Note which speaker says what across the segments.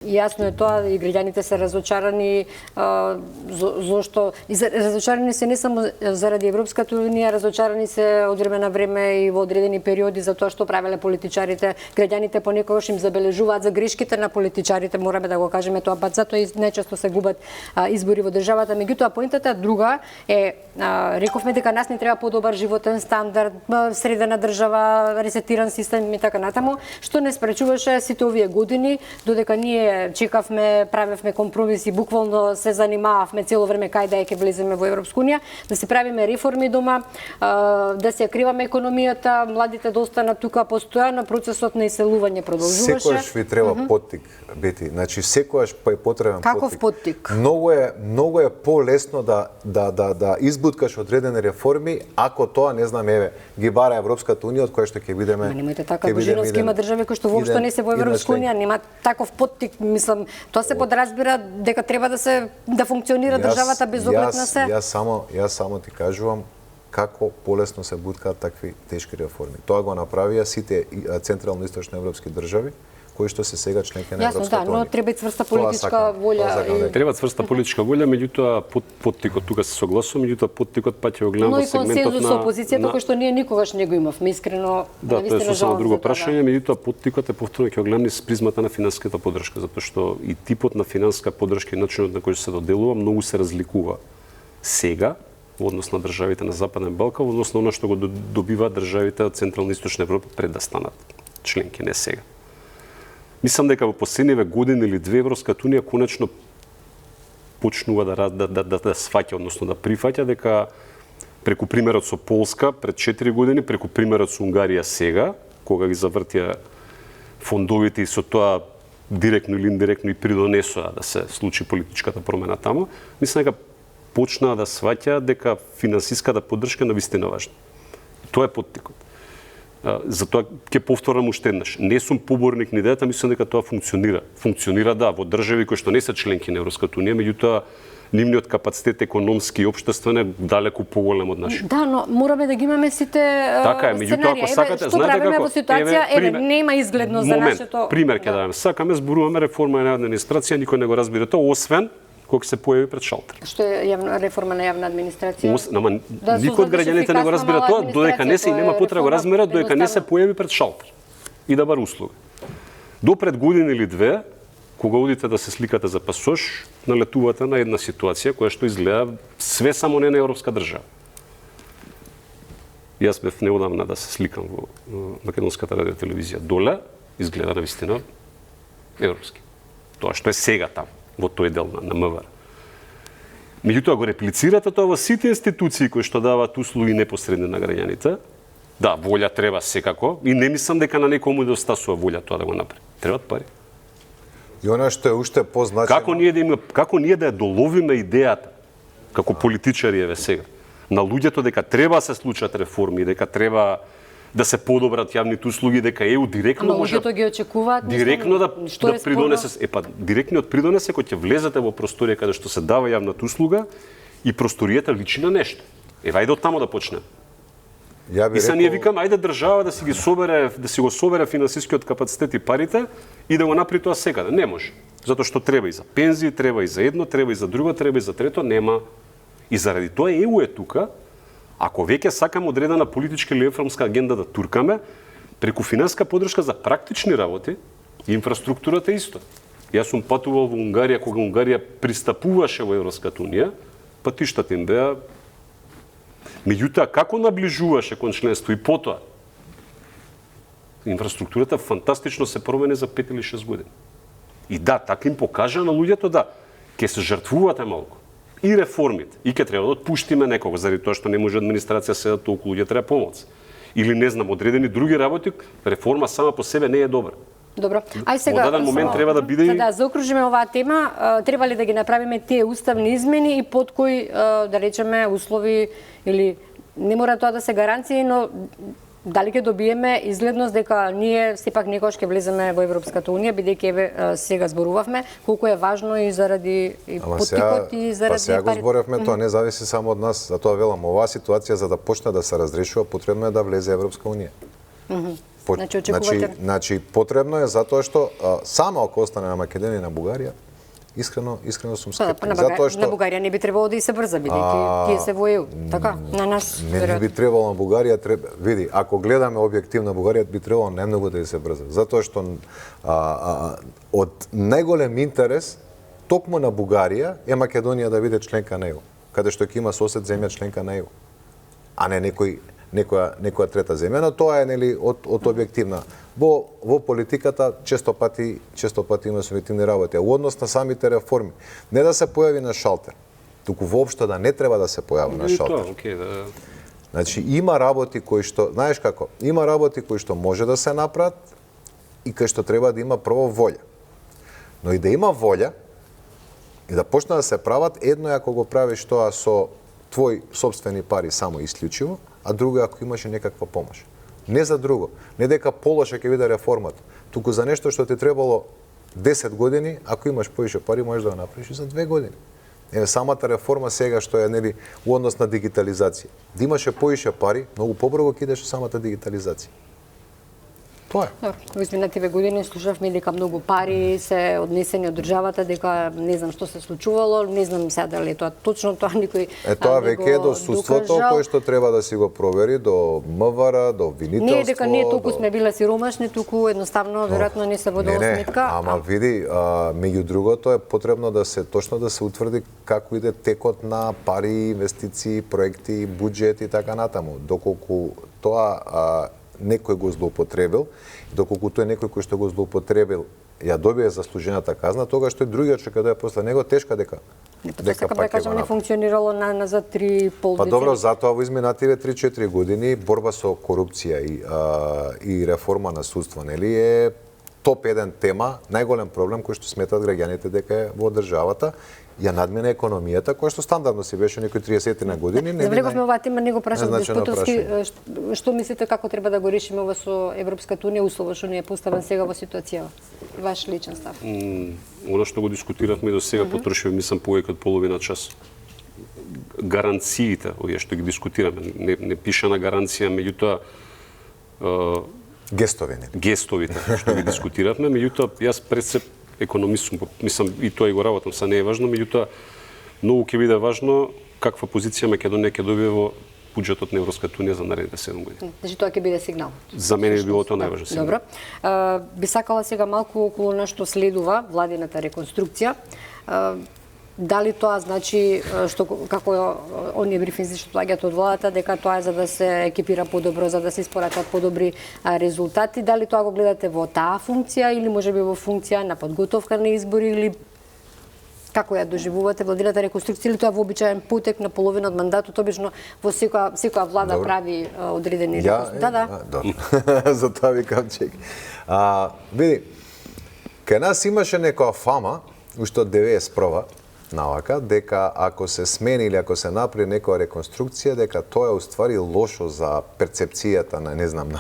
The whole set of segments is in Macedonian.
Speaker 1: Јасно е тоа и граѓаните се разочарани, зошто разочарани се не само заради Европската унија, разочарани се од време на време и во одредени периоди за тоа што правеле политичарите. Граѓаните понекогаш им забележуваат за грешките на политичарите, мораме да го кажеме тоа, пат затоа и најчесто се губат избори во државата. Меѓутоа поентата друга е, рековме дека нас не треба подобар животен стандард, средена држава, ресетиран систем и така натаму, што не спречуваше сите овие години додека ние чекавме, правевме компромиси, буквално се занимававме цело време кај да ќе влеземе во Европска унија, да се правиме реформи дома, да се акриваме економијата, младите да останат тука постојано, процесот на иселување продолжуваше.
Speaker 2: Секојаш ви треба поттик, Бети. Значи секојаш е потребен поттик.
Speaker 1: Каков поттик?
Speaker 2: Многу е полесно да избуткаш одредени реформи ако тоа не знам ги бара Европската унија од која што ќе бидеме.
Speaker 1: Немојте така, Божиновски има држави кои што воопшто не се во Европска унија, нема таков поттик. Мислам, тоа се подразбира дека треба да функционира државата без оглед на се.
Speaker 2: Јас само ти кажувам како полесно се буткаат такви тешки реформи. Тоа го направија сите централно-источно европски држави кои што се сега членки на Европската унија.
Speaker 1: Но треба и цврста политичка волја.
Speaker 3: Треба цврста политичка волја, меѓутоа поттикот тука се согласувам, меѓутоа поттикот паќе го гледам во сегментот на...
Speaker 1: Но и консензус со опозицијата, кој што ние никогаш не го имавме, искрено.
Speaker 3: Да, тоа е сосема друго прашање, меѓутоа поттикот е повторно ќе го гледам низ призмата на финансиската поддршка, затоа што и типот на финансиска поддршка и начинот на кој се доделува многу се разликува сега во однос на државите на Западен Балкан, во однос на оно што го добиваат државите од Централна и Источна Европа пред да станат членки, не сега. Мислам дека во последниве години или две Европската унија конечно почнува да сваќа, односно да прифаќа дека преку примерот со Полска пред 4 години, преку примерот со Унгарија сега, кога ги завртија фондовите и со тоа директно или индиректно и придонесоа да се случи политичката промена таму, мислам дека почнаа да сваќа дека финансиската поддршка навистина важна. Тоа е поттикот. Затоа ќе повторам уште еднаш. Не сум поборник на идејата, мислам дека тоа функционира. Функционира во држави кои што не се членки на Европската унија, меѓутоа нивниот капацитет економски и општествен е далеку поголем од нашиот.
Speaker 1: Да, но мораме да ги имаме сите
Speaker 3: така е, меѓутоа ако сакате, знаете како
Speaker 1: во ситуација, нема изгледно за нашето.
Speaker 3: Пример ќе дадам. Сакаме зборуваме реформа на администрација, никој не го разбира тоа, освен кога се појави пред шалтер.
Speaker 1: Што е реформа на јавна администрација?
Speaker 3: Никој од граѓаните не го разбира тоа, додека не се и нема потреба го разбира, додека не се појави пред шалтер и да бара услуга. До пред година или две, кога одите да се сликате за пасош, налетувате на една ситуација која што изгледа све само не на европска држава. Јас бев неодамна да се сликам во македонската радио телевизија доле, изгледа навистина европски. Тоа што е сега таму во тој дел на МВР. Меѓутоа го реплицирате тоа во сите институции кои што даваат услуги непосредно на граѓаните. Да, волја треба секако и не мислам дека на некому да остасува волја тоа да го направи. Требаат пари.
Speaker 2: И она што е уште позначено.
Speaker 3: Како ние да ја доловиме идејата како политичари еве сега на луѓето дека треба да се случат реформи, дека треба да се подобрат јавните услуги, дека ЕУ директно може
Speaker 1: луѓето ги очекуваат
Speaker 3: директно да придонесе, директниот придонес е кога ќе влезете во просторија каде што се дава јавната услуга и просторијата личи на нешто. Ајде од таму да почнеме. И се ние викам, ајде држава да си го собере финансискиот капацитет и парите и да го направи тоа секаде. Не може. Затоа што треба и за пензии, треба и за едно, треба и за друго, треба и за трето, нема. И заради тоа ЕУ е тука. Ако веќе сакаме одредена политичка или реформска агенда да туркаме, преку финансска поддршка за практични работи, инфраструктурата исто. Јас сум патувал во Унгарија, кога Унгарија пристапуваше во Европската унија, патиштата им беа. Меѓутоа, како наближуваше кон членство и потоа, инфраструктурата фантастично се промени за 5 или 6 години. И да, така им покажа на луѓето да, ќе се жртвувате малку. И реформите, и ќе треба да отпуштиме некого, заради тоа што не може администрација се да толку луѓе треба помоц. Или не знам, одредени други работи, реформа сама по себе не е добра.
Speaker 1: Добро. Ај сега.
Speaker 3: Во даден момент треба да биде.
Speaker 1: Да заокружиме оваа тема, треба ли да ги направиме тие уставни измени и под кои да речеме услови или не мора тоа да се гаранции, но дали ќе добиеме изгледност дека ние сепак некогаш ќе влеземе во Европската унија, бидејќи еве сега зборувавме колку е важно и заради поттикот и заради
Speaker 2: сега го зборевме, тоа не зависи само од нас, затоа велам оваа ситуација за да почне да се разрешува, потребно е да влезе Европска унија.
Speaker 1: Значи очекувате.
Speaker 2: Значи потребно е затоа што само ако остане на Македонија и на Бугарија, искрено сум скептик.
Speaker 1: На Бугарија не би требало да и се брза, бидејќи тие се во ЕУ. Така, на нас
Speaker 2: не би требало на Бугарија, види, ако гледаме објективно Бугарија би требало најмногу да и се брза, затоа што од најголем интерес токму на Бугарија е Македонија да биде членка на ЕУ, каде што ќе има сосед земја членка на ЕУ, а не некоја трета земја, но тоа е нели од објективна. Во политиката често пати има субјективни работи, а во однос на самите реформи, не да се појави на шалтер, туку воопшто да не треба да се појави на шалтер. Значи има работи кои што, знаеш како, има работи кои што може да се направат и кои што треба да има прво волја. Но и да има волја и да почне да се прават, едно е ако го правиш тоа со твои собствени пари само исклучиво, а друго е ако имаш и некаква помош. Не за друго, не дека полоша ќе биде реформата, туку за нешто што ти требало 10 години, ако имаш повише пари можеш да го направиш и за 2 години. Самата реформа сега што е нели во однос на дигитализација. Да имаше повише пари, многу побрзо ќе идеше самата дигитализација. Тоа е.
Speaker 1: Во изминативе години слушавме дека многу пари се однесени од државата, дека не знам што се случувало, не знам сега дали тоа точно, тоа никој
Speaker 2: тоа веќе е до судството кој што треба да си го провери, до МВР, до обвинителство.
Speaker 1: Не дека ние толку сме биле сиромашни, туку едноставно веројатно не се водела сметка.
Speaker 2: Ама види, меѓу другото е потребно да се точно да се утврди како иде текот на пари, инвестиции, проекти, буџет и така натаму. Доколку тоа некој го злоупотребил, доколку тој некој кој што го злоупотребил ја добие заслужената казна, тогаш тој другиот што ќе дое после него тешка дека
Speaker 1: сакам да кажам не функционирало за 3,5 години.
Speaker 2: Па добро, затоа во изминативе 3-4 години борба со корупција и реформа на судство, нели е топ 1 тема, најголем проблем кој што сметат граѓаните дека е во државата. Ја надмина економијата, која што стандардно си беше некои 30 на години.
Speaker 1: Завлеговме оваа тема, не го прашам Деспотовски, што мислите како треба да го решиме ова со Европската унија, услово што ни е поставен сега во ситуацијава? Ваш личен став.
Speaker 3: Оно што го дискутиравме до сега потрошив мислам повеќе од половина час. Гаранциите, овие што ги дискутираме, не пише на гаранција, меѓутоа гестовите што ги дискутиравме, меѓутоа јас пред се економист сум, мислам и тоа и го работам, са не е важно, меѓутоа многу ќе биде важно каква позиција Македонија ќе добие во буџетот на Европската унија за наредните 7 години.
Speaker 1: Значи тоа ќе биде сигнал.
Speaker 3: За мене би било тоа најважен сигнал.
Speaker 1: Добро. Би сакала сега малку околу на што следува владината реконструкција. Дали тоа значи што како оние брифинзи што доаѓаат од владата дека тоа е за да се екипира подобро, за да се испорачат подобри резултати, дали тоа го гледате во таа функција или можеби во функција на подготовка на избори или како ја доживувате владината реконструкција или тоа вообичаен путек на половина од мандатот, обично во секоја влада прави одредени
Speaker 2: Да. За тоа викам чек. Види, кај нас имаше некоја фама уште од 91-ва навака, дека ако се смени или ако се направи некоја реконструкција, дека тоа е уствари лошо за перцепцијата на, не знам,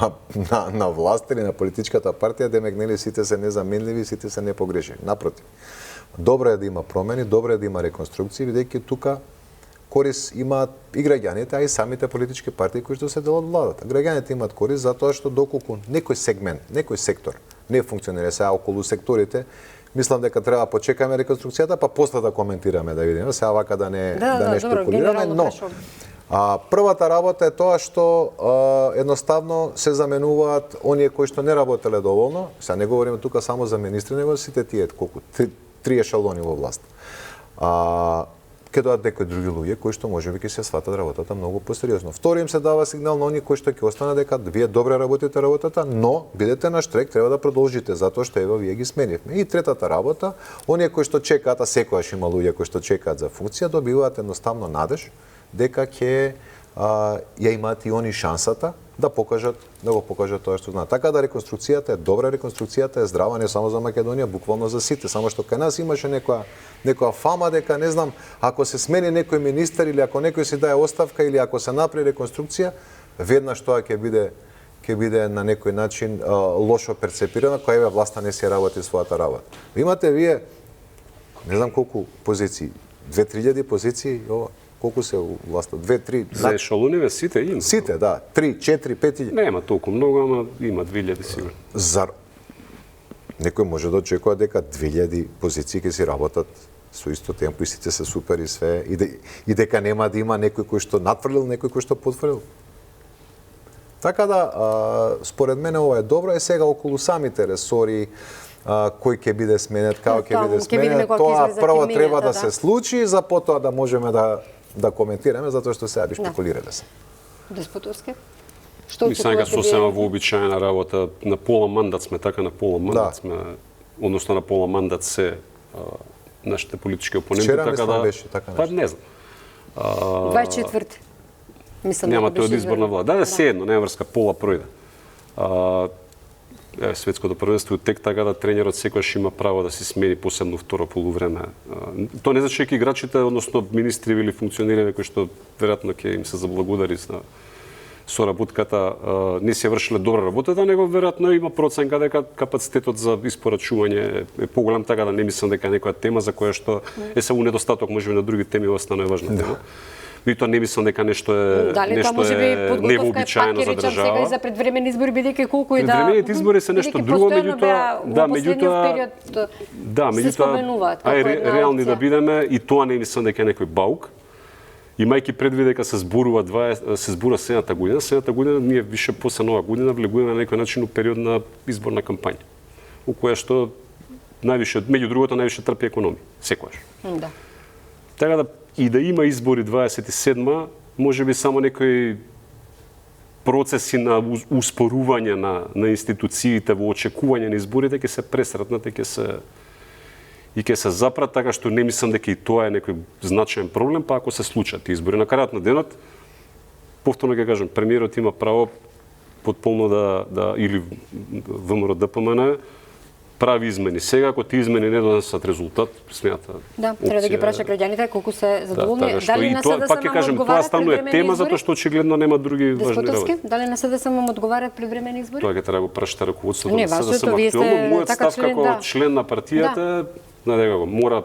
Speaker 2: на власт или на политичката партија, демек нели сите се незаменливи, сите се непогрешени. Напротив, добро е да има промени, добро е да има реконструкции, бидејќи тука корис имаат и граѓаните, а и самите политички партии кои што се дел од владата. Граѓаните имаат корис затоа што доколку некој сегмент, некој сектор не функционира сега околу секторите, мислам дека треба да почекаме реконструкцијата, па после да коментираме, да видиме, сега вака да не шпекулираме, но првата работа е тоа што едноставно се заменуваат оние кои што не работеле доволно, сега не говориме тука само за министри, него сите тие колку три ешелони во власт. Ќе доаат некои други луѓе кои што можеби ќе се сватат работата многу посериозно. Второ им се дава сигнал на оние кои што ќе останат дека вие добре работите работата, но бидете на штрек, треба да продолжите затоа што ево вие ги сменивме. И третата работа, оние кои што чекаат, а секогаш има луѓе кои што чекаат за функција, добиваат едноставно надеж дека ќе ја имаат и они шансата да го покажат тоа што знаат. Така да реконструкцијата е добра, реконструкцијата е здрава не само за Македонија, буквално за сите, само што кај нас имаше некоја фама дека не знам, ако се смени некој министер или ако некој си даде оставка или ако се направи реконструкција, веднаш тоа ќе биде на некој начин лошо перцепирано, која еве власта не си работи својата работа. Имате вие не знам колку позиции, 2-3 позиции, ова. колку се у власта? 2-3?
Speaker 3: За ешалониве сите има.
Speaker 2: Сите, да. 3, 4, 5
Speaker 3: Нема толку многу, ама има 2000 сигурно.
Speaker 2: Зар некој може да очекува дека 2000 позиции ќе си работат со исто темпо и сите се супер и све и дека нема да има некој кој што надфрлил, некој кој што потфрлил? Така да, според мене ова е добро, е сега околу самите ресори, кој ќе биде сменет, како ќе биде сменет, тоа прво треба да се случи, за потоа да можеме да коментираме, затоа што сега би шпекулирале се.
Speaker 1: Деспотовски?
Speaker 3: Мислам дека сосема вообичаена работа, на пола мандат сме така, на пола мандат сме, односно на пола мандат се нашите политички опоненти, така да
Speaker 2: беше така
Speaker 3: па не знам.
Speaker 1: 24. Мислам
Speaker 3: нема
Speaker 1: дека
Speaker 3: тој од изборна влада. Да, се едно, нема врска, пола пројде. Светското првенство тек така да тренерот секогаш има право да си смени посебно второ полувреме. Тоа не значи дека играчите, односно министри или функционери кои што веројатно ќе им се заблагодари за соработката, не си вршиле добра работата, него веројатно има проценка дека капацитетот за испорачување е поголем, така да не мислам дека некоја тема за која што е само недостаток, можеби на други теми остана е важна тема. И тоа не мислам дека нешто е невообичаено за држава.
Speaker 1: Сега и за предвремени избори, бидејќи колку и да
Speaker 3: предвремените избори се нешто друго, меѓутоа реални да бидеме, и тоа не мислам дека е некој баук. Имајќи предвид дека се зборува следната година, ние више после нова година влегуваме на некој начин у период на изборна кампања, у која што највише, меѓу другото, највише трпи економија, секогаш.
Speaker 1: Да.
Speaker 3: Така да и да има избори 27-ма, можеби само некои процеси на успорување на институциите во очекување на изборите ќе се пресретнат и ќе се запрат, така што не мислам дека и тоа е некој значаен проблем, па ако се случат избори. На крајот на денот, повторно ќе кажам, премиерот има право потполно да или ВМРО ДПМН прави измени. Сега, ако ти измени не донесат резултат, смета.
Speaker 1: Да, треба да ги праша граѓаните колку се задоволни.
Speaker 3: Дали на СДСМ пак ќе кажем, тоа станува тема затоа што очигледно нема други важни работи.
Speaker 1: Дали на СДСМ одговарат предвремени избори?
Speaker 3: Тоа ќе треба да го прашате раководството
Speaker 1: на
Speaker 3: СДСМ актуелно. Мојот став како член на партијата, мора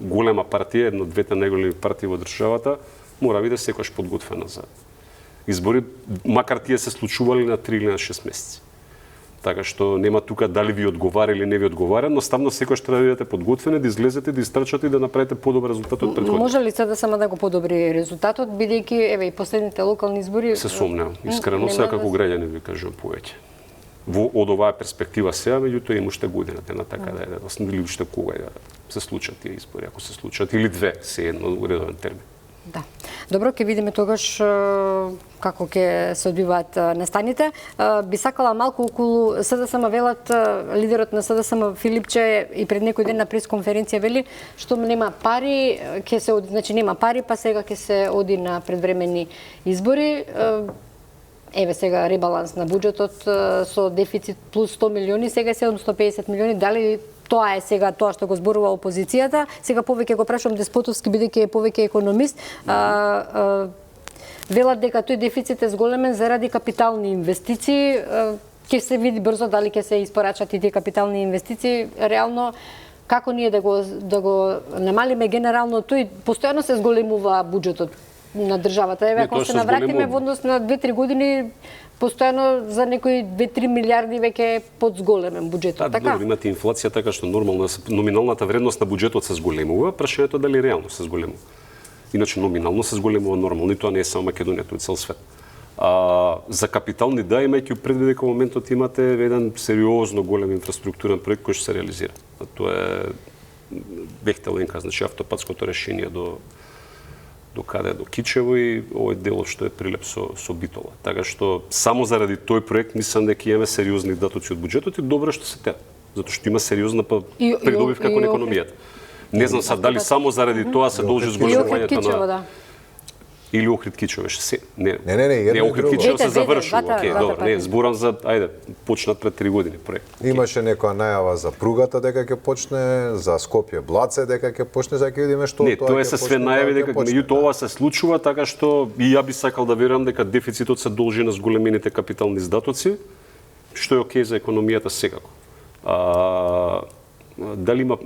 Speaker 3: голема партија, една од двете најголеми партии во државата, мора биде секогаш подготвена за избори, макар тие се случували на 3 или на 6 месеци. Така што нема тука дали ви одговара или не ви одговара, но ставно секогаш треба да бидете подготвени, да излезете, да истрчате и да направите подобар резултат од претходните.
Speaker 1: Може ли се да само да го подобри резултатот, бидејќи еве и последните локални избори?
Speaker 3: Се сомневам. Искрено сега како граѓани ви кажувам повеќе. Од оваа перспектива сега, меѓутоа има уште годината на така да е, или уште кога да се случат тие избори, ако се случат, или две, се едно уредовен термин.
Speaker 1: Да. Добро, ќе видиме тогаш како ќе се одвиваат настаните. Би сакала малку околу СДСМ, велат лидерот на СДСМ Филипче и пред некој ден на пресконференција вели што нема пари, ќе се значи нема пари, па сега ќе се оди на предвремени избори. Еве сега ребаланс на буџетот со дефицит плюс 100 милиони, сега е 750 милиони. Дали тоа е сега тоа што го зборува опозицијата? Сега повеќе го прашувам Деспотовски, бидејќи е повеќе економист. Велат дека тој дефицит е зголемен заради капитални инвестиции. Ќе се види брзо дали ќе се испорачат и тие капитални инвестиции. Реално, како ние да го намалиме генерално тој, постојано се зголемува буџетот на државата. Еве, ако се навратиме во однос на 2-3 години, постојано за некои 2-3 милиарди веќе е подзголемен буџетот, така?
Speaker 3: Да, имате инфлација, така што нормално номиналната вредност на буџетот се зголемува, прашањето е дали реално се зголемува. Иначе номинално се зголемува нормално, и тоа не е само Македонија, тоа е цел свет. За капитални да, имајќи предвид дека во моментот имате еден сериозно голем инфраструктурен проект кој ќе се реализира. Тоа е Бехтеленка, значи автопатското решение до каде, до Кичево, и овој делот што е прилеп со Битола. Така што само заради тој проект мислам дека имаме сериозни датоци од буџетот и добро што се тера, затоа што има сериозна придобивка кон економијата. Не знам сад дали само заради тоа се должи зголемувањето на или Охрид Кичево се. Не, Охрид Кичево се завршува. Окей, добро, не, зборам за почнат пред 3 години проект.
Speaker 2: Имаше некоја најава за пругата дека ќе почне, за Скопје Блаце дека ќе почне, за ќе видиме што
Speaker 3: тоа ќе почне. Не, тоа се све најави дека меѓутоа ова се случува, така што и ја би сакал да верувам дека дефицитот се должи на зголемените капитални издатоци, што е окей за економијата секако. дали има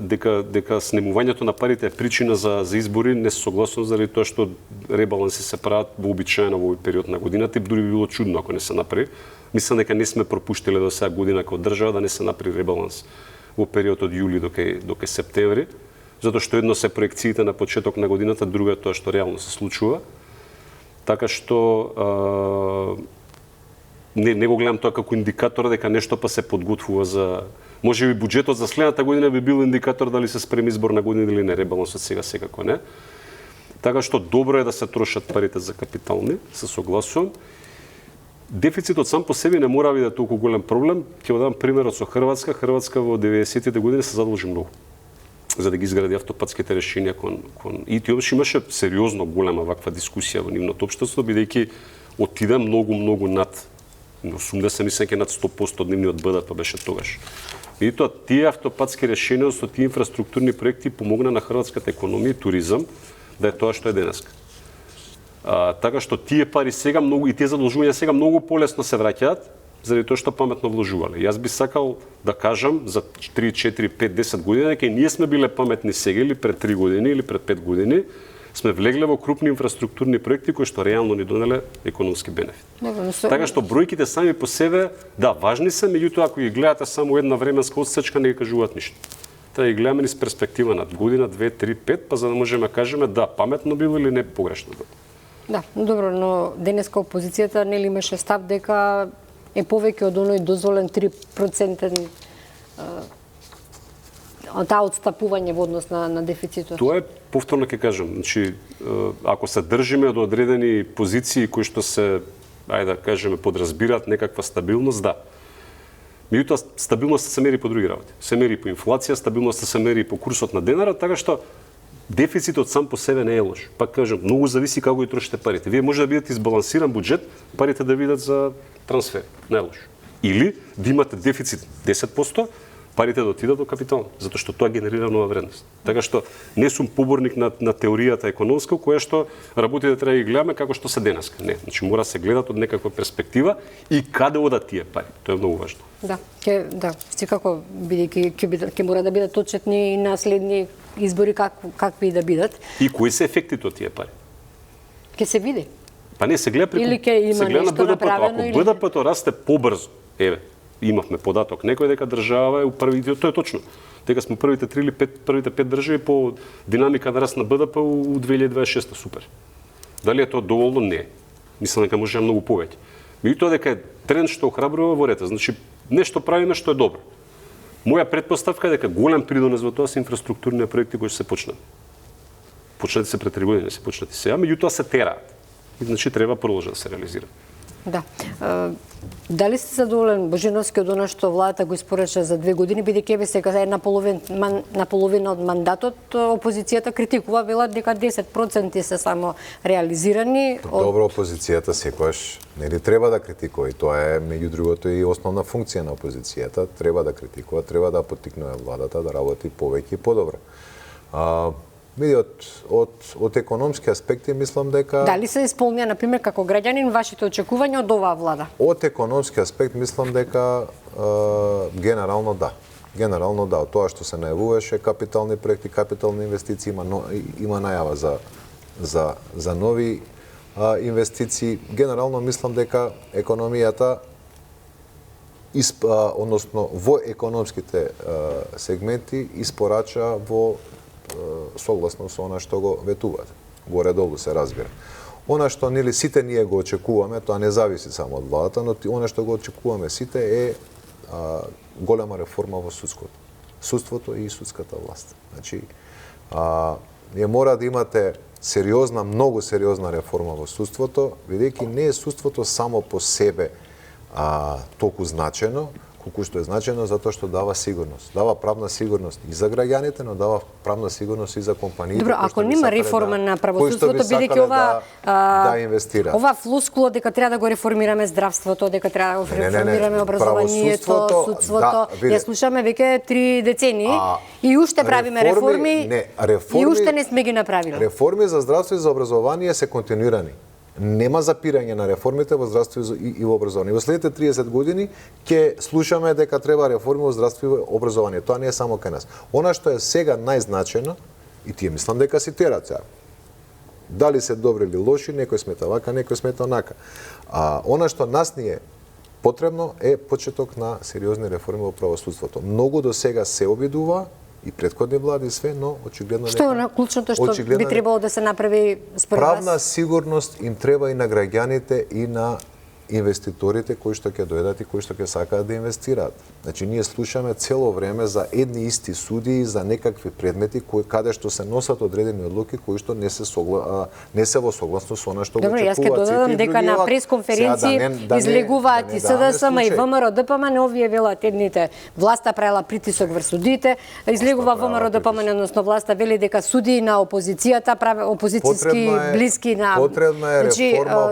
Speaker 3: дека снемувањето на парите е причина за избори, не се согласувам заради тоа што ребаланси се прават вообичаено во овој период на годината и дури би било чудно ако не се направи. Мислам дека не сме пропуштиле до сега година како држава да не се направи ребаланс во период од јули до кај септември, затоа што едно се проекциите на почеток на годината, друго е тоа што реално се случува. Така што не го гледам тоа како индикатор дека нешто па се подготвува за... Може би буџетот за следната година би бил индикатор дали се спреми изборна година или не, ребалансот сега секако не. Така што добро е да се трошат парите за капитални, се согласувам. Дефицитот сам по себе не мора да биде толку голем проблем. Ќе го дам примерот со Хрватска. Хрватска во 90-тите години се задолжи многу за да ги изгради автопатските решенија и тие имаше сериозно голема ваква дискусија во нивното општество, бидејќи отиде многу над 80, мислам ке над 100% од нивниот БДП беше тогаш. И тоа тие автопатски решенија со тие инфраструктурни проекти помогна на хрватската економија и туризам да е тоа што е денеска. Така што тие пари сега многу и тие задолжувања сега многу полесно се враќаат заради тоа што паметно вложувале. Јас би сакал да кажам за 3, 4, 5, 10 години дека ние сме биле паметни сега или пред 3 години или пред 5 години сме влегле во крупни инфраструктурни проекти кои што реално ни донеле економски бенефит. Така што бројките сами по себе, да, важни се, меѓутоа ако ги гледате само една временска отсечка не ги кажуваат ништо. Треба да ги гледаме низ перспектива над година, 2, 3, 5, па за да можеме да кажеме да, паметно било или не погрешно било. Да,
Speaker 1: добро, но денеска опозицијата нели имаше став дека е повеќе од оној дозволен 3% таа отстапување во однос на дефицитот.
Speaker 3: Тоа е, повторно ќе кажам, значи ако се држиме до одредени позиции кои што се, ајде да кажеме, подразбираат некаква стабилност, да. Меѓутоа стабилноста се мери по други работи. Се мери по инфлација, стабилноста се мери по курсот на денарот, така што дефицитот сам по себе не е лош. Пак кажам, многу зависи како ги трошите парите. Вие може да бидете избалансиран буџет, парите да бидат за трансфер, не е лош. Или да имате дефицит 10%, парите да отидат до капитал, затоа што тоа генерира нова вредност. Така што не сум поборник на теоријата економска, која што работите треба да ги гледаме како што се денеска. Не, значи мора да се гледат од некаква перспектива и каде одат тие пари. Тоа е многу важно.
Speaker 1: Да, секако бидејќи ќе мора да бидат отчетни и наследни избори какви да бидат.
Speaker 3: И кои се ефектите од тие пари?
Speaker 1: Ќе се види.
Speaker 3: Па не, се гледа
Speaker 1: или ќе има нешто направено
Speaker 3: или... Ако БДП-то расте побрзо, имавме податок некој дека држава е првите, тоа е точно. Дека сме првите 3 или 5 држави по динамика на раст на БДП у 2026, супер. Дали е тоа доволно? Не. Мислам дека може многу повеќе. Меѓутоа дека е тренд што охрабрува во рете, значи нешто правиме што е добро. Моја претпоставка е дека голем придонес во тоа се инфраструктурни проекти кои се почнат. Почнати се пред 3 години, се почнати сега, меѓутоа се тераат. Значи треба продолжи да се реализира.
Speaker 1: Да. Дали сте задоволен, Божиновски, од она што владата го испорача за 2 години, бидејќи еве сега е на половина од мандатот, опозицијата критикува, велат дека 10% се само реализирани.
Speaker 2: Добро, опозицијата секогаш нели треба да критикува и тоа е меѓу другото и основна функција на опозицијата, треба да критикува, треба да поттикнува владата да работи повеќе и подобро. Види, од економски аспекти мислам дека...
Speaker 1: Дали се исполнија, например, како граѓанин, вашите очекувања од оваа влада?
Speaker 2: Од економски аспект мислам дека генерално да. Генерално да, од тоа што се најавуваше капитални проекти, капитални инвестиции, има најава за нови инвестиции. Генерално мислам дека економијата односно во економските сегменти испорача во согласно со она што го ветуваат. Горе-долу се разбира. Она што нели сите ние го очекуваме, тоа не зависи само од владата, но она што го очекуваме сите е голема реформа во судството и судската власт. Значи, ја мора да имате сериозна, многу сериозна реформа во судството, бидејќи не е судството само по себе толку значено, колку што е значено затоа што дава сигурност. Дава правна сигурност и за граѓаните, но дава правна сигурност и за компаниите.
Speaker 1: Добро, ако нема реформа на правосудството, бидејќи
Speaker 2: да инвестира.
Speaker 1: Ова флускула дека треба да го реформираме здравството, дека треба да го реформираме образованието, судството. Ја слушаме веќе 3 децении и уште правиме реформи и уште не сме ги направиле.
Speaker 2: Реформи за здравство и за образование се континуирани. нема запирање на реформите во здравство и во образование. Во следните 30 години ќе слушаме дека треба реформи во здравство и образование. Тоа не е само кај нас. Она што е сега најзначајно, и тие мислам дека си терат сега. Дали се добри или лоши, некој смета вака, некој смета онака. Она што нас ни е потребно е почеток на сериозни реформи во правосудството. Многу до сега се обидува и претходни влади све, но очигледно
Speaker 1: Што е клучното што би требало да се направи според вас?
Speaker 2: Правна сигурност им треба и на граѓаните и на инвеститорите кои што ќе дојдат и кои што ќе сакаат да инвестираат. Значи ние слушаме цело време за едни исти судии, за некакви предмети каде што се носат одредени одлуки кои што не се во согласност со она што го очекуваат.
Speaker 1: Добро, јас ќе додадам дека на пресконференции излегуваат и СДСМ и ВМРО ДПМН, овие велат едните власта правела притисок врз судиите, излегува ВМРО ДПМН, односно власта вели дека судии на опозицијата опозицијски блиски на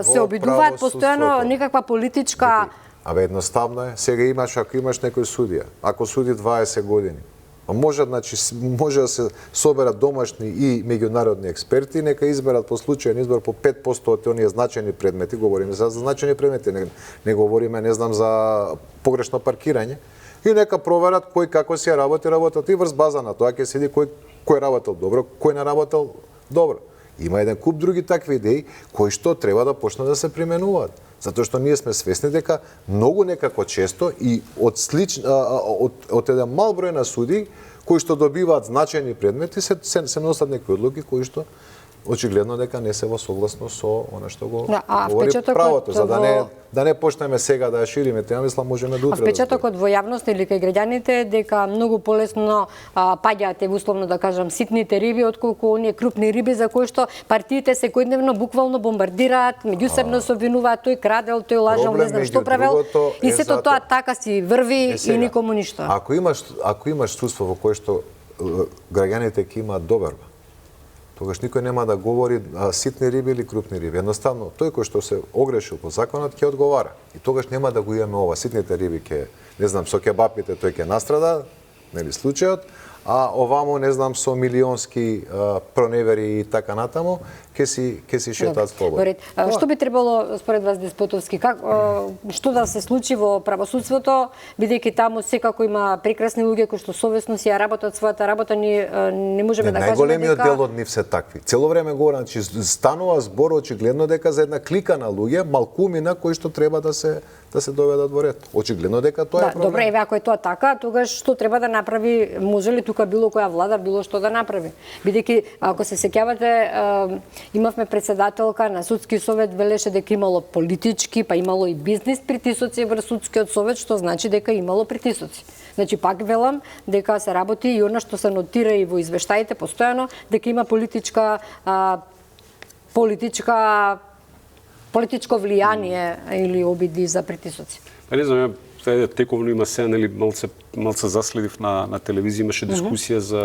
Speaker 1: се обидуваат постојано некаква политичка.
Speaker 2: Абе едноставно е. Сега ако имаш некој судија, ако суди 20 години, може да се соберат домашни и меѓународни експерти, нека изберат по случајен избор по 5% од оние значајни предмети, говориме за значајни предмети, не говориме, не знам, за погрешно паркирање, и нека проверат кој како си работат и врз база на тоа ќе седи кој работел добро, кој не работел добро. Има еден куп други такви идеи кои што треба да почнат да се применуваат. Затоа што ние сме свесни дека многу некако често и од еден мал број на суди кои што добиваат значајни предмети се носат некои одлуки кои што очигледно дека не се во согласност со она што го говори правото, за да не почнеме сега да ја шириме тема, мислам можеме да утре.
Speaker 1: Впечатокот во јавноста или кај граѓаните е дека многу полесно паѓаат, условно да кажам, ситните риби отколку оние крупни риби за кои што партиите секојдневно буквално бомбардираат, меѓусебно се обвинуваат, тој крадел, тој лажал, не знам што правел, и сето тоа така си врви и никому ништо.
Speaker 2: Ако имаш судство во кое што граѓаните ќе имаат доверба, тогаш никој нема да говори ситни риби или крупни риби. Едноставно, тој кој што се огрешил по законот ќе одговара. И тогаш нема да го имаме ова. Ситните риби ќе, не знам, со кебапите тој ќе настрада, нели случајот, а овамо, не знам, со милионски проневери и така натаму, ќе си шетаат слободно.
Speaker 1: Што би требало според вас, Деспотовски, што да се случи во правосудството, бидејќи таму секако има прекрасни луѓе кои што совесно си ја работат својата работа, ние не можеме да кажеме дека
Speaker 2: најголемиот дел од нив се такви. Цело време говорам, че станува збор очигледно дека за една клика на луѓе, малкумина кои што треба да се доведат во ред. Очигледно дека тоа е проблем.
Speaker 1: Добре, еве ако е тоа така, тогаш што треба да направи, може ли тука било која влада било што да направи? Бидејќи ако се сеќавате, имавме председателка на судски совет, велеше дека имало политички, па имало и бизнис притисоци врз судскиот совет, што значи дека имало притисоци. Значи пак велам дека се работи и она што се нотира и во извештаите постојано, дека има политичко влијание или обиди за притисоци.
Speaker 3: Па не знам, тековно има се, нели, малце заследив на телевизија, имаше дискусија за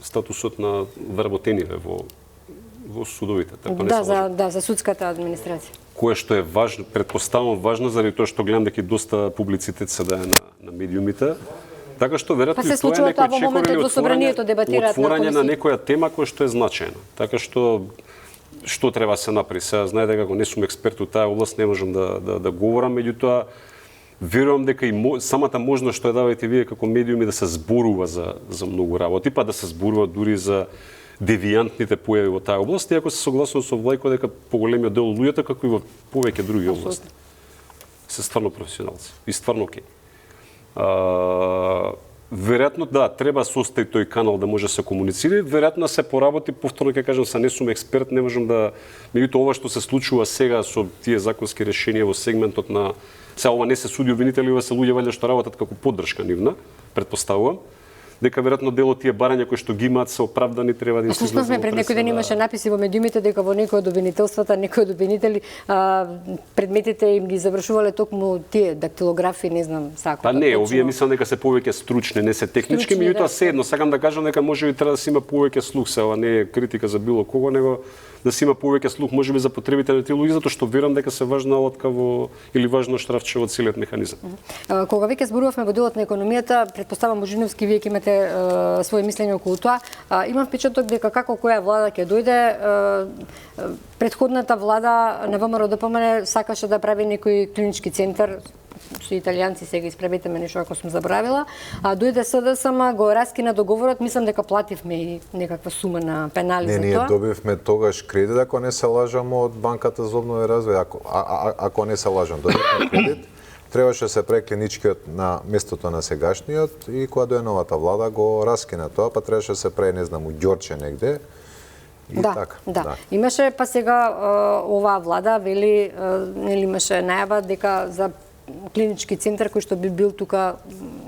Speaker 3: статусот на вработениве во судовите.
Speaker 1: Така за судската администрација.
Speaker 2: Кое
Speaker 3: што е важно, предпоставувам важно, заради тоа што гледам дека доста публицитет се дае на медиумите. Така што веројатно
Speaker 1: се случува тоа во моментот во собранието дебатираат
Speaker 3: на некоја тема која што е значајна. Така што треба се направи. Сега знаете како не сум експерт во таа област, не можам да говорам, меѓутоа верувам дека и самата можност што ја давате вие како медиуми да се зборува за многу работи, па да се зборува дури за девијантните појави во таа област, иако се согласувам со Влајко дека поголемиот дел од луѓето, како и во повеќе други области, се стварно професионалци и стварно окей. Веројатно да, треба состои тој канал да може да се комуницира, веројатно се поработи, повторно ќе кажам, не сум експерт, не можам да меѓутоа ова што се случува сега со тие законски решенија во сегментот на сега ова не се суди обвинители, ова се луѓе валјда што работат како поддршка нивна, претпоставувам, дека веројатно дел од тие барања кои што ги имаат се оправдани, треба да се излезат.
Speaker 1: Слушнавме пред некој ден имаше написи во медиумите дека во некој од обвинителствата, некој од обвинители предметите им ги завршувале токму тие дактилографи, не знам сако.
Speaker 3: Па не, овие мислам дека се повеќе стручни, не се технички, меѓутоа седно сакам да кажам дека можеби треба да се има повеќе слух, се ова не е критика за било кого, него да се има повеќе слух можеби за потребите на тие луѓе, затоа што верам дека се важна алатка или важно штрафче во целиот механизам.
Speaker 1: Кога веќе зборувавме во делот на економијата, претпоставам Божиновски вие ќе имате своje мислење околу тоа. Имам впечаток дека како која влада ќе дојде, претходната влада на ВМРО ДПМН сакаше да прави некој клинички центар, со италијанци, сега исправете ме нешто ако сум забравила, а дојде СДСМ, го раскина договорот, мислам дека плативме и некаква сума на пенали за тоа.
Speaker 2: Ние добивме тогаш кредит, ако не се лажам, од Банката за обнова и развој, ако не се лажам, добивме кредит, требаше се прави клиничкиот на местото на сегашниот и кога дое новата влада го раскина тоа, па требаше се прави, не знам, у Ѓорче негде. И
Speaker 1: да,
Speaker 2: така,
Speaker 1: да. Имаше па сега оваа влада вели, нели имаше најава дека за клинички центар кој што би бил тука,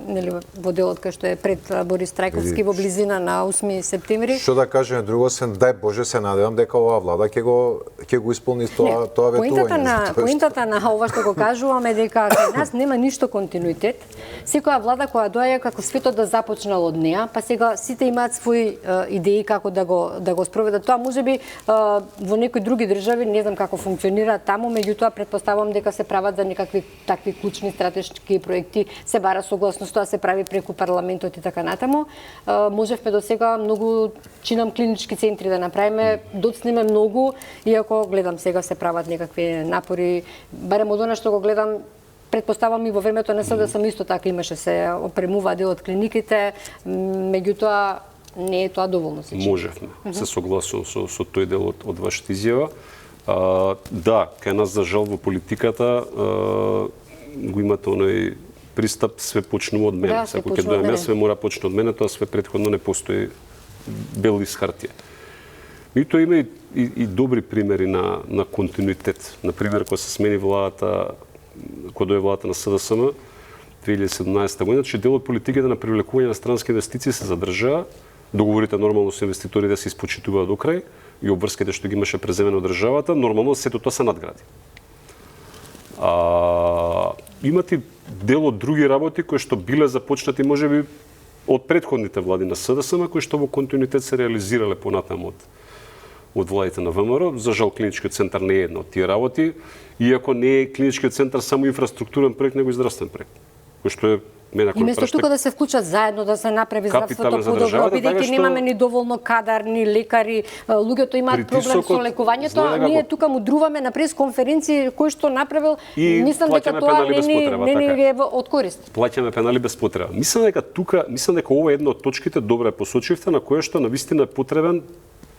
Speaker 1: нели во делот кај што е пред Борис Трајковски во близина на 8 септември.
Speaker 2: Што да кажеме друго, дај Боже се надевам дека оваа влада ќе го исполни тоа ветување.
Speaker 1: Поинтата на ова што го кажуваме дека кај нас нема ништо континуитет. Секоја влада која доаѓа како светот да започнал од неа, па сега сите имаат своји идеи како да го спроведат тоа. Можеби во некои други држави не знам како функционира таму, меѓутоа претпоставувам дека се прават за некакви такви клучни стратешки проекти, се бара согласност, тоа се прави преку парламентот и така натаму. Можевме до сега многу чинам клинички центри да направиме, доцнеме многу, иако гледам сега се прават некакви напори, барем од она што го гледам, претпоставам и во времето на СДСМ исто така имаше се опремува дел од клиниките, меѓутоа не е тоа доволно се чини.
Speaker 3: Можевме, се согласувам со тој дел од вашата изјава. Да, кај нас за жал во политиката го имате оној пристап све почнува од мене.
Speaker 1: Да,
Speaker 3: ако ќе дојдам јас, све мора почне од мене, тоа све претходно не постои бел лист хартија. И тоа има и добри примери на континуитет. Например, кога се смени владата, кога дојде владата на СДСМ 2017 година, че дел од политиката на привлекување на странски инвестиции се задржаа, договорите нормално со инвеститорите се испочитуваат до крај и обврските што ги имаше преземено од државата, нормално сето тоа се надгради. Имате дел од други работи кои што биле започнати можеби од претходните влади на СДСМ, кои што во континуитет се реализирале понатаму од владите на ВМРО. За жал клиничкиот центар не е една од тие работи, иако не е клиничкиот центар само инфраструктурен проект, него и здравствен проект. Кој што е
Speaker 1: И место тука да се вклучат заедно, да се направи здравството подобро, бидејќи немаме ни доволно кадар, ни лекари, луѓето имаат проблем со лекувањето, ние тука мудруваме на пресконференции кој што направил, мислам дека тоа не ни е од корист.
Speaker 3: Плаќаме пенали без потреба. Мислам дека ова е една од точките, добро ја посочивте, на која што навистина е потребен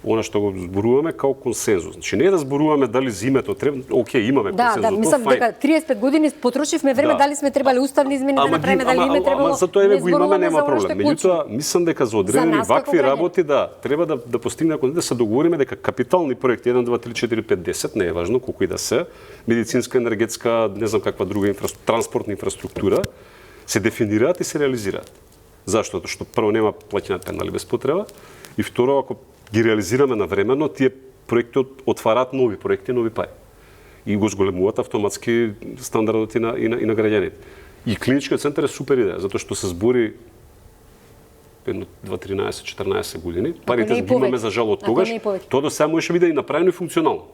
Speaker 3: она што го зборуваме као консензус. Значи не е да зборуваме дали зимето треба, окей, имаме консензус.
Speaker 1: Да, мислам дека 35 години потрошивме време, дали сме требале уставни измени да направиме, дали име требало.
Speaker 3: За тоа еве го имаме, нема проблем. Меѓутоа, мислам дека за одредени вакви работи треба да постигнеме, да се договориме дека капитални проекти 1 2 3 4 5 10, не е важно колку и да се, медицинска, енергетска, не знам каква друга транспортна инфраструктура, се дефинираат и се реализираат. Зашто? Што прво нема плаќање пенали без потреба и второ, ако ги реализираме навремено, тие проекти отвараат нови проекти, нови пари. И го зголемуваат автоматски стандардот и на граѓаните. И клиничкиот центар е супер идеја, затоа што се збори 13-14 години. Парите ги имаме за жал од тогаш. Тоа до сега можеше биде и направено и функционално.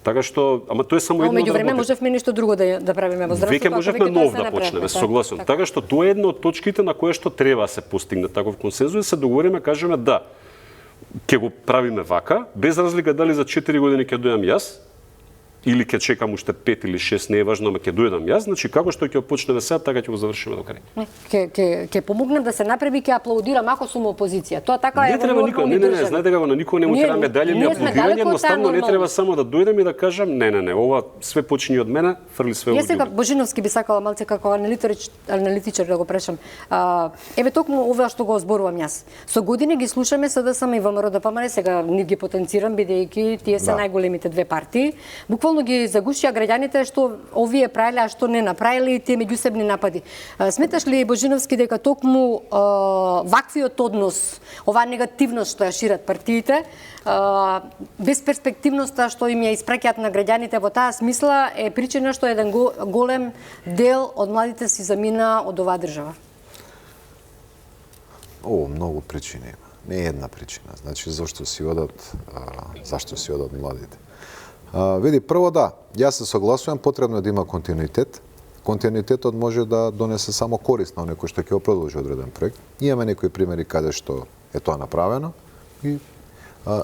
Speaker 3: Така што, ама тоа е само едно од
Speaker 1: меѓувреме можевме нешто друго да правиме во здравството.
Speaker 3: Веќе можевме нов да почнеме, согласен. Така што тоа е една од точките на која што треба да се постигне таков консензус, да се договориме, кажеме да, ќе го правиме вака, без разлика дали за 4 години ќе дојдам јас, или ќе чекам уште 5 или 6, не е важно, ама ќе дојдам јас, значи како што ќе почнеме сега, така ќе го завршиме до крај.
Speaker 1: Ќе помогнем да се направи, ќе аплаудирам ако сум опозиција. Тоа така е во
Speaker 3: нормални држави. Не, знаете како, на никој не му треба медаља или аплаудирање, едноставно не треба само да дојдем и да кажам не, ова све почини од мене, фрли све од
Speaker 1: Јас сега Божиновски би сакала малце како аналитичар да го прашам. Еве токму ова што го зборувам јас. Со години ги слушаме СДСМ и ВМРО ДПМН, сега не ги потенцирам бидејќи тие се најголемите две партии. Буквално ги загушија граѓаните што овие правеле, а што не направиле и тие меѓусебни напади. Сметаш ли, Божиновски, дека токму ваквиот однос, оваа негативност што ја шират партиите, безперспективноста што им ја испраќаат на граѓаните во таа смисла е причина што еден голем дел од младите си замина од оваа држава?
Speaker 2: Многу причини има. Не е една причина. Значи, зашто си одат младите? Види, прво да, јас се согласувам, потребно е да има континуитет. континуитетот може да донесе само корист на некој што ќе го продолжи одреден проект. Имаме некои примери каде што е тоа направено и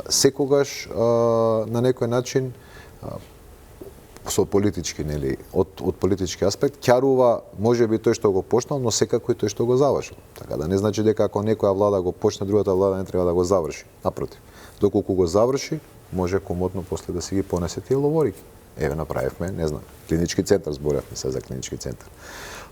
Speaker 2: секогаш на некој начин со политички, нели, од политички аспект, ќарува можеби тој што го почнал, но секако и тој што го завршил. Така да не значи дека ако некоја влада го почне, другата влада не треба да го заврши. Напротив, доколку го заврши, може комотно после да си ги понесе тие ловорики. Еве направивме, не знам, клинички центар, зборевме се за клинички центар.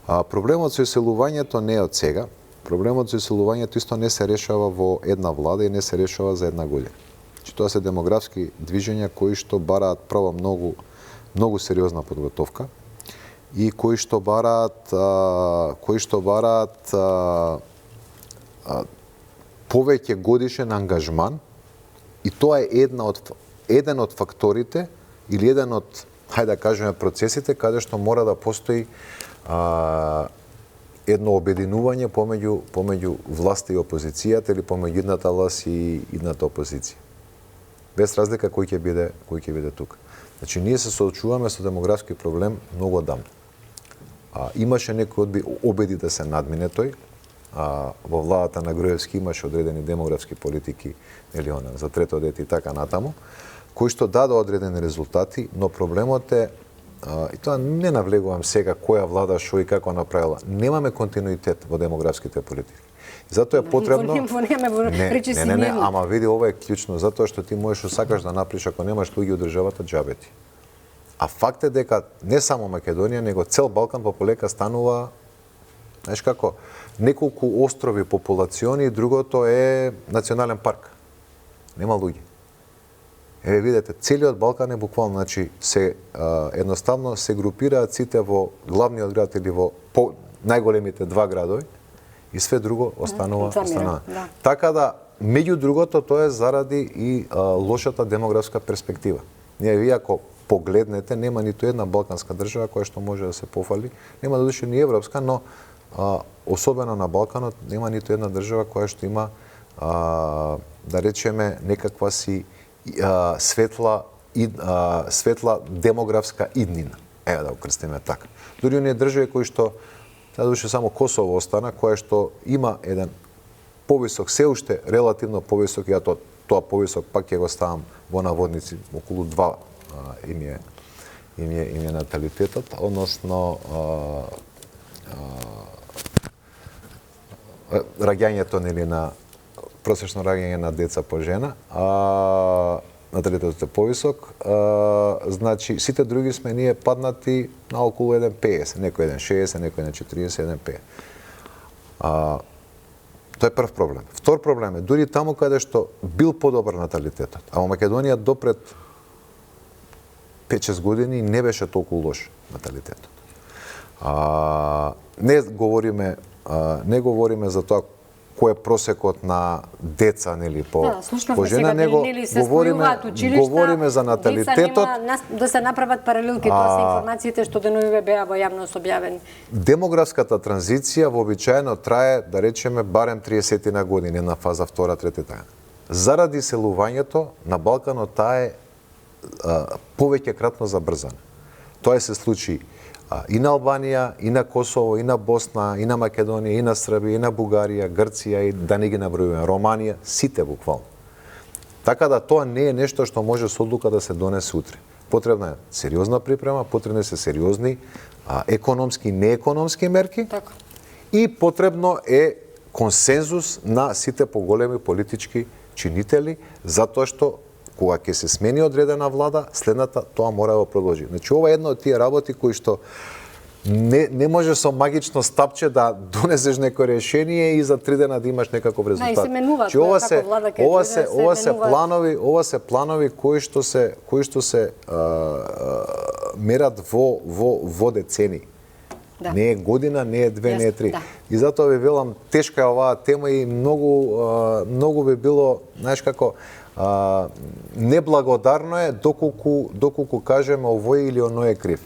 Speaker 2: Проблемот со иселувањето не е од сега. Проблемот со иселувањето исто не се решава во една влада и не се решава за една година. Значи, тоа се демографски движења кои што бараат право многу сериозна подготовка и кои што бараат повеќе годишен ангажман, и тоа е еден од факторите или еден од, хајде да кажеме, процесите каде што мора да постои едно обединување помеѓу власта и опозицијата или помеѓу едната власт и едната опозиција. Без разлика кој ќе биде тука. Значи, ние се соочуваме со демографски проблем многу одамна. Имаше некои обиди да се надмине тој. Во владата на Груевски имаше одредени демографски политики, или за трето дете и така натаму, кои што даде одредени резултати, но проблемот е, и тоа не навлегувам сега која влада шо и како направила, немаме континуитет во демографските политики. И затоа е потребно... Не, ама види, ова е клучно, затоа што ти можеш сакаш да направиш, ако немаш луѓе од државата, џабе ти. А факт е дека не само Македонија, него цел Балкан полека станува, знаеш како, неколку острови популациони и другото е национален парк. Нема луѓе. Еве видете, целиот Балкан е буквално, значи едноставно се групираат сите во главниот град или во најголемите два градови и све друго останува.
Speaker 1: Да.
Speaker 2: Така да, меѓу другото, тоа е заради и лошата демографска перспектива. Вие ако погледнете, нема ниту една балканска држава која што може да се пофали, нема додуше ни европска, но особено на Балканот нема ниту една држава која што има да речеме некаква си светла демографска иднина. Еве да го крстиме така. Дури оние држави кои што додуше само Косово остана, која што има еден повисок, се уште релативно повисок, ја тоа повисок пак ќе го ставам во наводници, околу 2 им е наталитетот, односно раѓањето, нели, на просечно раѓање на деца по жена, наталитетот е повисок, значи сите други сме ние паднати на околу 1,50, некој 1,60, некој 1,40, 1,50. Тоа е прв проблем. Втор проблем е, дури таму каде што бил подобар наталитетот, а во Македонија допред 5-6 години не беше толку лош наталитетот. Не говориме за тоа кој е просекот на деца, нели, по жена, него говориме за наталитетот.
Speaker 1: Да се направат паралелки, тоа се информациите што деновиве беа во јавност објавени.
Speaker 2: Демографската транзиција вообичаено трае, да речеме, барем 30 на години, на фаза 2, 3. Заради селувањето на Балканот таа е повеќе кратно забрзана. Тоа се случи и на Албанија, и на Косово, и на Босна, и на Македонија, и на Србија, и на Бугарија, Грција, и да не ги набројуваме, Романија, сите буквално. Така да тоа не е нешто што може со одлука да се донесе утре. Потребна е сериозна припрема, потребни се сериозни економски и неекономски мерки.
Speaker 1: Така.
Speaker 2: И потребно е консензус на сите поголеми политички чинители, затоа што кога ќе се смени одредена влада, следната тоа мора да продолжи. Значи, ова е една од тие работи кои што не може со магично стапче да донесеш некој решение и за 3 дена да имаш некаков резултат.
Speaker 1: Да, и се менуваат,
Speaker 2: ова се планови кои што се мерат во децени.
Speaker 1: Да.
Speaker 2: Не е година, не е 2, не е 3.
Speaker 1: Да.
Speaker 2: И затоа ви велам, тешка е оваа тема и многу би било, знаеш како, неблагодарно е доколку кажеме овој или оној е крив.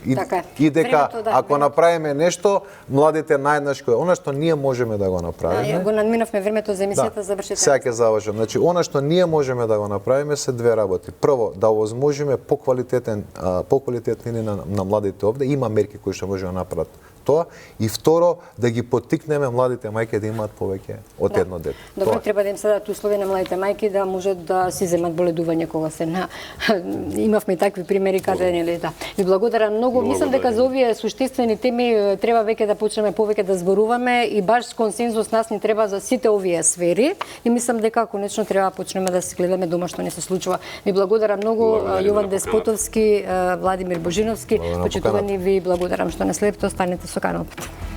Speaker 2: И дека ако направиме нешто, младите наеднаш она што ние можеме да го направиме.
Speaker 1: Го надминавме времето за емисијата, завршете.
Speaker 2: Сега ќе завршам. Значи, она што ние можеме да го направиме се две работи. Прво, да овозможиме поквалитетни на младите овде, има мерки кои што може да направат тоа, и второ, да ги поттикнеме младите мајки да имаат повеќе од едно дете.
Speaker 1: Добро, треба да им се дадат услови на младите мајки да можат да си земат боледување кога се на имавме и такви примери каде нели да. Ви благодарам многу. Мислам дека за овие суштествени теми треба веќе да почнеме повеќе да зборуваме и баш консензус нас ни треба за сите овие сфери и мислам дека конечно треба да почнеме да се гледаме дома што не се случува. Ви благодарам многу Јован Деспотовски, Владимир Божиновски, почитувани ви благодарам што не следите, останете со Канал 5.